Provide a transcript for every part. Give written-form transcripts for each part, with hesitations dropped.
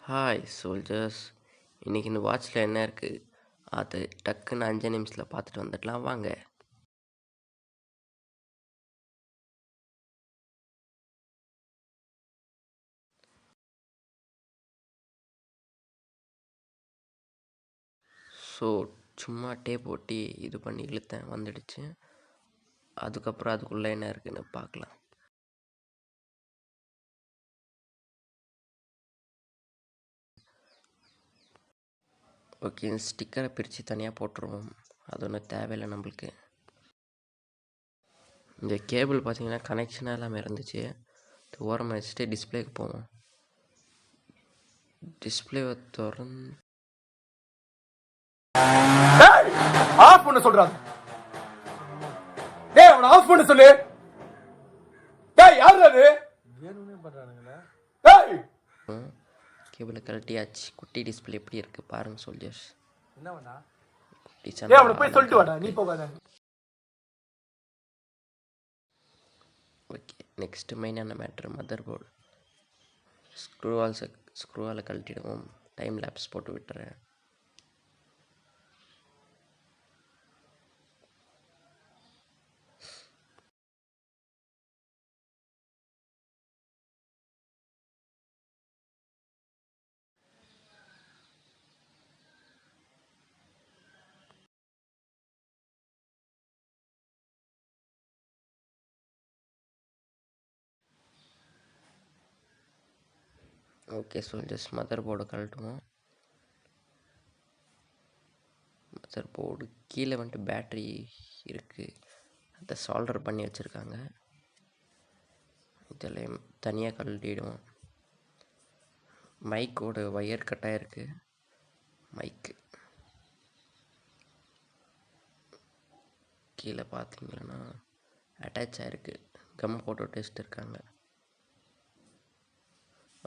Hi soldiers. இன்னைக்கு இந்த வாட்சில் என்ன இருக்குது அது டக்குன்னு 5 நிமிஷத்தில் பார்த்துட்டு வந்துடலாம் வாங்க. ஸோ சும்மா டேப் ஒட்டி இது பண்ணி இழுத்தேன், வந்துடுச்சு. அதுக்கப்புறம் அதுக்குள்ளே என்ன இருக்குன்னு பார்க்கலாம். ஓகே, ஸ்டிக்கரை பிரித்து தனியாக போட்டுருவோம். அது ஒன்றும் தேவையில்லை நம்மளுக்கு. இந்த கேபிள் பார்த்தீங்கன்னா கனெக்ஷனாக எல்லாமே இருந்துச்சு. ஓரமாக வச்சுட்டு டிஸ்பிளேக்கு போவோம். டிஸ்பிளேவை திறந்து ஆஃப் பண்ண சொல்றாங்க. டேய் அவன ஆஃப் பண்ண சொல்லு. டேய் யாரு அது? வேணும்னே பண்றானுங்களா? டேய் கேபிளை கழட்டியாச்சு. குட்டி டிஸ்பிளே எப்படி இருக்குது பாருங்கள் சோல்ஜர்ஸ். என்ன பண்ணா? டேய் அவன போய் சொல்லிட்டு வாடா, நீ போகாத. ஓகே, நெக்ஸ்ட்டு மெயினான மேட்ரு மதர் போர்டு. ஸ்க்ரூவால் கழட்டிடுவோம். டைம் லேப்ஸ் போட்டு விட்டுறேன். ஓகே சோல்ஜர்ஸ், மதர் போர்டு கழட்டுவோம். மதர் போர்டு கீழே வந்துட்டு பேட்ரி இருக்குது, அதை சால்டர் பண்ணி வச்சுருக்காங்க. இதில் தனியாக கழட்டிடுவோம். மைக்கோட ஒயர் கட்டாக இருக்குது. மைக்கு கீழே பார்த்தீங்கன்னா அட்டாச் ஆகிருக்கு. கம் போட்டோ டெஸ்ட் இருக்காங்க.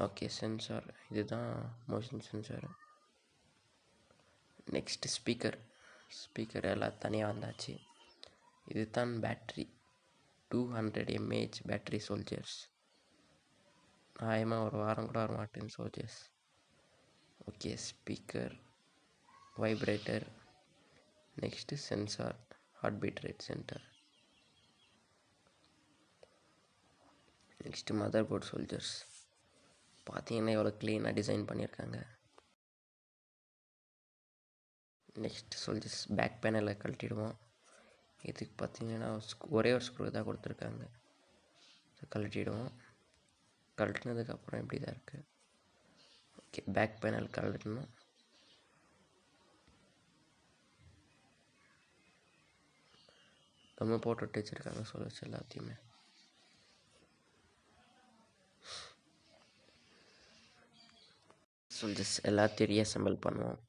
ஓகே, சென்சார் இதுதான் மோஷன் சென்சார். நெக்ஸ்ட்டு ஸ்பீக்கர் எல்லாம் தனியாக வந்தாச்சு. இது தான் பேட்ரி, 200 mAh பேட்ரி சோல்ஜர்ஸ். நியாயமாக ஒரு வாரம் கூட வர மாட்டேன் soldiers. Okay, speaker, vibrator, next sensor, heart beat rate centre, next mother board soldiers. பார்த்தீங்கன்னா எவ்வளோ க்ளீனாக டிசைன் பண்ணியிருக்காங்க. நெக்ஸ்ட் சோல்ஜர்ஸ் பேக் பேனலை கழட்டிடுவோம். இதுக்கு பார்த்தீங்கன்னா ஒரே ஒரு ஸ்க்ரூ தான் கொடுத்துருக்காங்க. கழட்டிடுவோம். கழட்டினதுக்கப்புறம் இப்படி தான் இருக்குது. ஓகே, பேக் பேனல் கழட்டணும். நம்ம போட்டு வச்சுருக்காங்க சோல்ஜர்ஸ் எல்லாத்தையுமே. சோல்ஜர்ஸ் எல்லாத்தையும் ரீஅசெம்பிள் பண்ணுவோம்.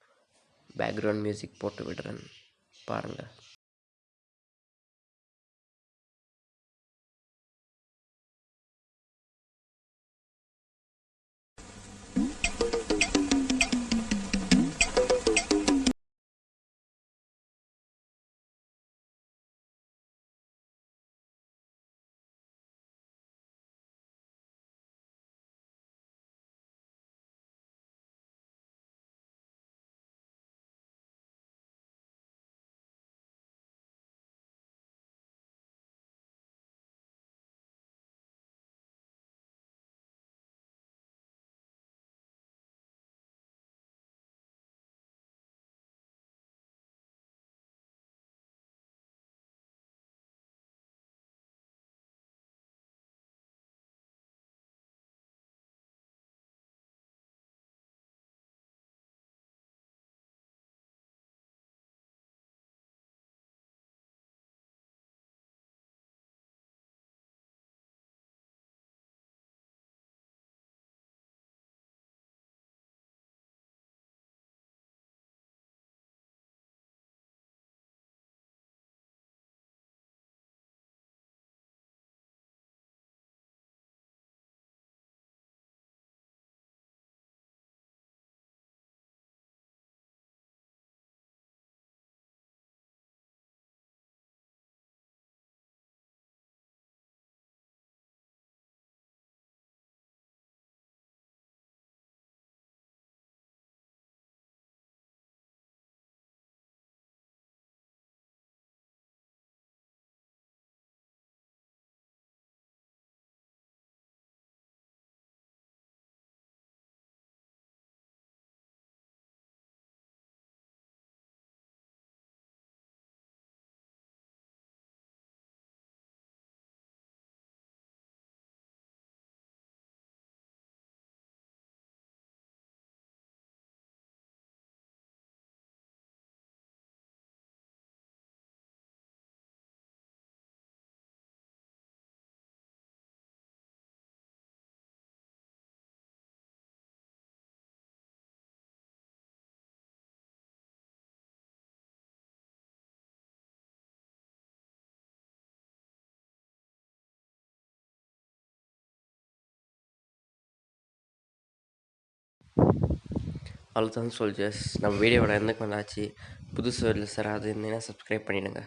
பேக்ரவுண்ட் மியூசிக் போட்டு விடுறேன் பாருங்கள். அவ்வளோதான் சோல்ஜர்ஸ், நம்ம வீடியோவோட எந்த வந்தாச்சு. புதுசு இல்லை சார், அது இருந்தீங்கன்னா சப்ஸ்கிரைப் பண்ணிவிடுங்க.